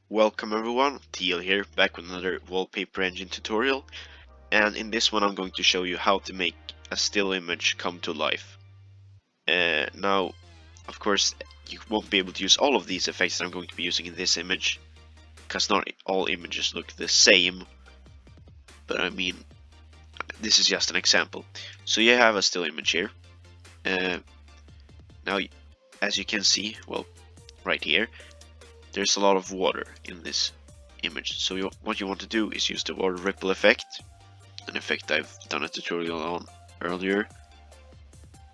Welcome everyone, Teal here, back with another wallpaper engine tutorial, and in this one I'm going to show you how to make a still image come to life. Now, of course, you won't be able to use all of these effects that I'm going to be using in this image, because not all images look the same, but I mean, this is just an example. So you have a still image here. Now, as you can see, well, right here, there's a lot of water in this image. So what you want to do is use the water ripple effect, an effect I've done a tutorial on earlier.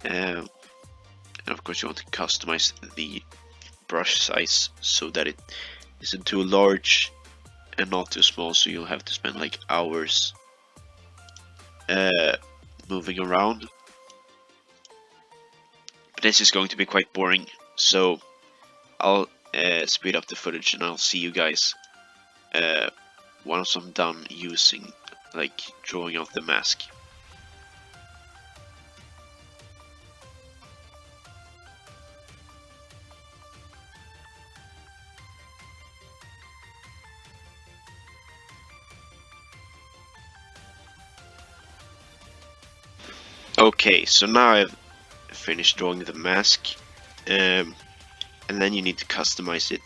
And of course you want to customize the brush size so that it isn't too large and not too small, so you'll have to spend like hours moving around. But this is going to be quite boring, so I'll speed up the footage and I'll see you guys once I'm done using, like, drawing out the mask. Okay, so now I've finished drawing the mask, and then you need to customize it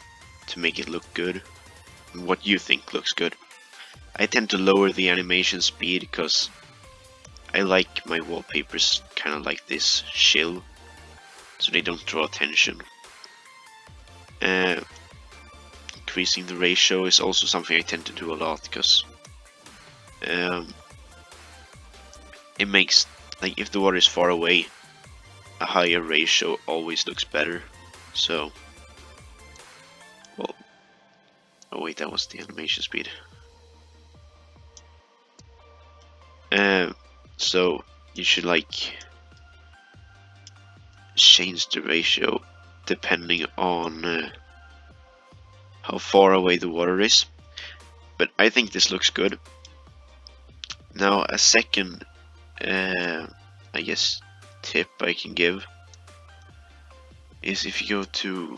to make it look good, what you think looks good. I tend to lower the animation speed because I like my wallpapers kind of like this, chill, so they don't draw attention. Increasing the ratio is also something I tend to do a lot because it makes, like, if the water is far away, a higher ratio always looks better. So, well, oh wait, that was the animation speed. So you should like change the ratio depending on how far away the water is. But I think this looks good. Now a second, I guess, tip I can give is if you go to,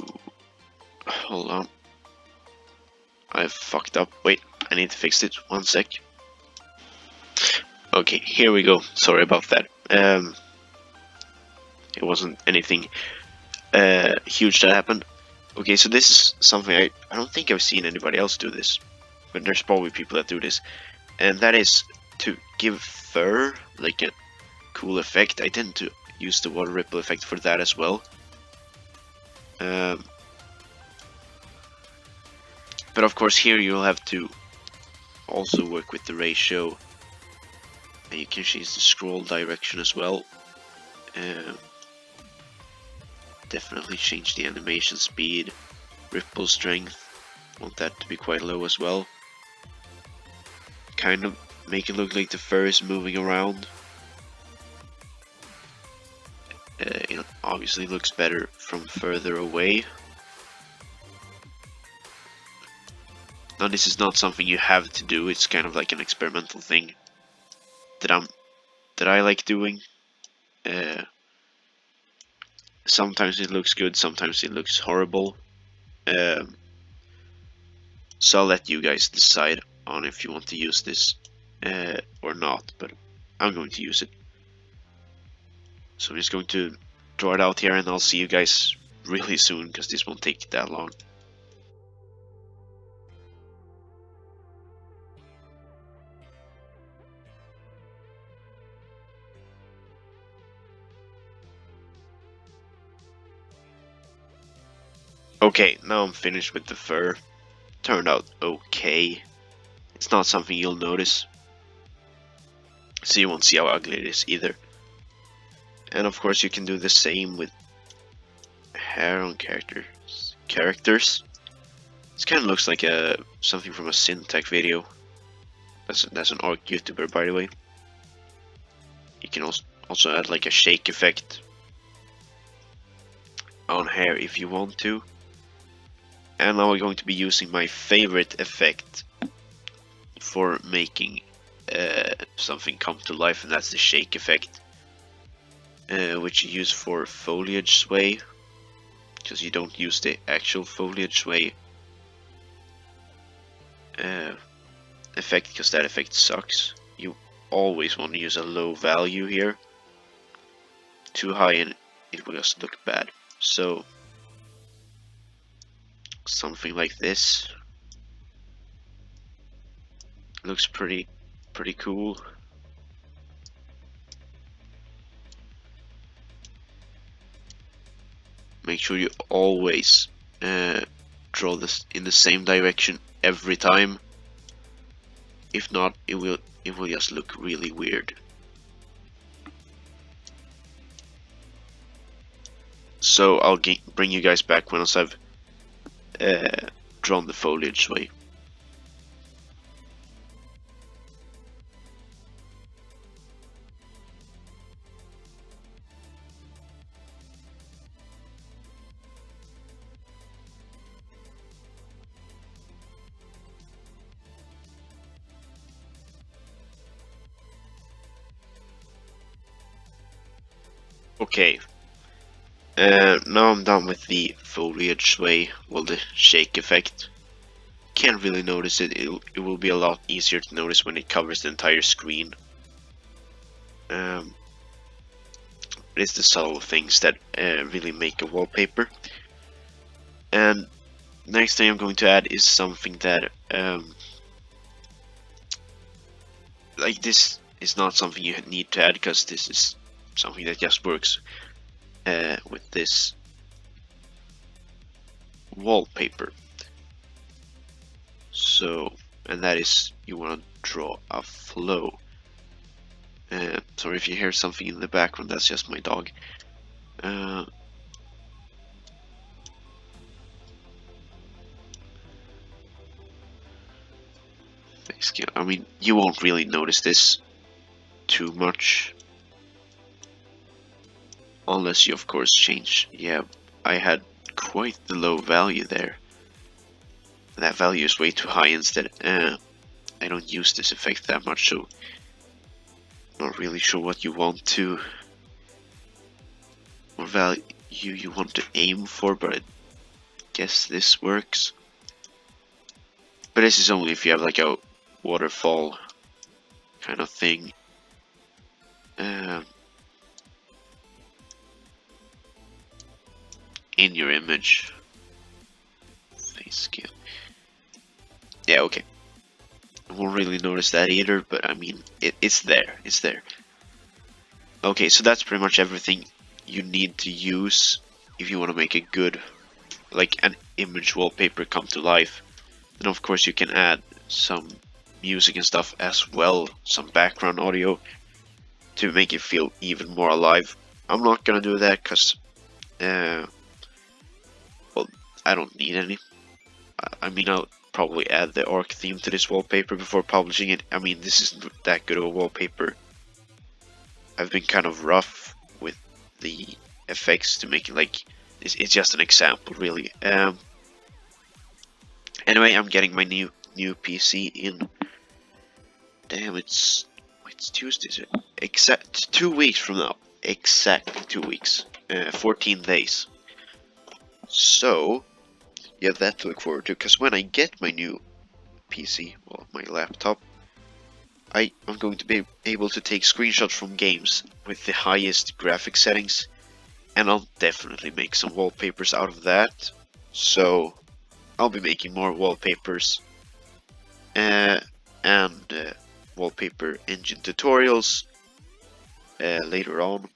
hold on, I fucked up, wait, I need to fix it, 1 sec. Okay, here we go, sorry about that. It wasn't anything huge that happened. Okay, so this is something I don't think I've seen anybody else do this, but there's probably people that do this, and that is to give fur like a cool effect. I tend to use the water ripple effect for that as well. But of course here you'll have to also work with the ratio, and you can change the scroll direction as well. Definitely change the animation speed, ripple strength, want that to be quite low as well. Kind of make it look like the fur is moving around. It obviously looks better from further away. Now this is not something you have to do, it's kind of like an experimental thing that I like doing. Sometimes it looks good, sometimes it looks horrible. So I'll let you guys decide on if you want to use this or not, but I'm going to use it. So I'm just going to draw it out here and I'll see you guys really soon because this won't take that long. Okay, now I'm finished with the fur. Turned out okay. It's not something you'll notice, so you won't see how ugly it is either. And of course you can do the same with hair on characters. This kind of looks like something from a Syntech video. That's an ARC YouTuber, by the way. You can also add like a shake effect on hair if you want to. And now we're going to be using my favorite effect for making something come to life, and that's the shake effect, which you use for foliage sway, because you don't use the actual foliage sway uh, effect, because that effect sucks. You always want to use a low value here. Too high and it will just look bad. So something like this looks pretty cool. Make sure you always draw this in the same direction every time. If not, it will just look really weird. So I'll bring you guys back once I've drawn the foliage way. Okay, now I'm done with the foliage way, well, the shake effect. Can't really notice it. It will be a lot easier to notice when it covers the entire screen. It's the subtle things that really make a wallpaper. And next thing I'm going to add is something that like this is not something you need to add, because this is something that just works with this wallpaper. So, and that is, you want to draw a flow. Sorry if you hear something in the background, that's just my dog. I mean, you won't really notice this too much. Unless you, of course, change. Yeah, I had quite the low value there. That value is way too high instead. I don't use this effect that much, so not really sure what you want to, or value you want to aim for, but I guess this works. But this is only if you have like a waterfall kind of thing. In your image. Face scale. Yeah, okay. I won't really notice that either, but I mean, it's there. It's there. Okay, so that's pretty much everything you need to use if you want to make a good, like, an image wallpaper come to life. And of course you can add some music and stuff as well, some background audio to make it feel even more alive. I'm not gonna do that because, well, I don't need any. I mean, I'll probably add the arc theme to this wallpaper before publishing it. I mean, this isn't that good of a wallpaper. I've been kind of rough with the effects to make it like, it's just an example, really. Anyway, I'm getting my new PC in. Damn, it's Tuesday. So exact 2 weeks from now. Exactly 2 weeks. 14 days. So you have that to look forward to, because when I get my new PC, well, my laptop, I'm going to be able to take screenshots from games with the highest graphic settings, and I'll definitely make some wallpapers out of that. So I'll be making more wallpapers and wallpaper engine tutorials later on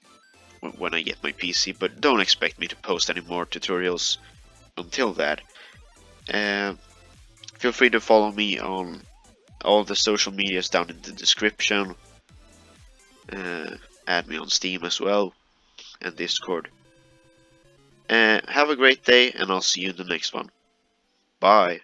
when I get my PC, but don't expect me to post any more tutorials until that. Feel free to follow me on all the social medias down in the description. Add me on Steam as well, and Discord. Have a great day, and I'll see you in the next one. Bye.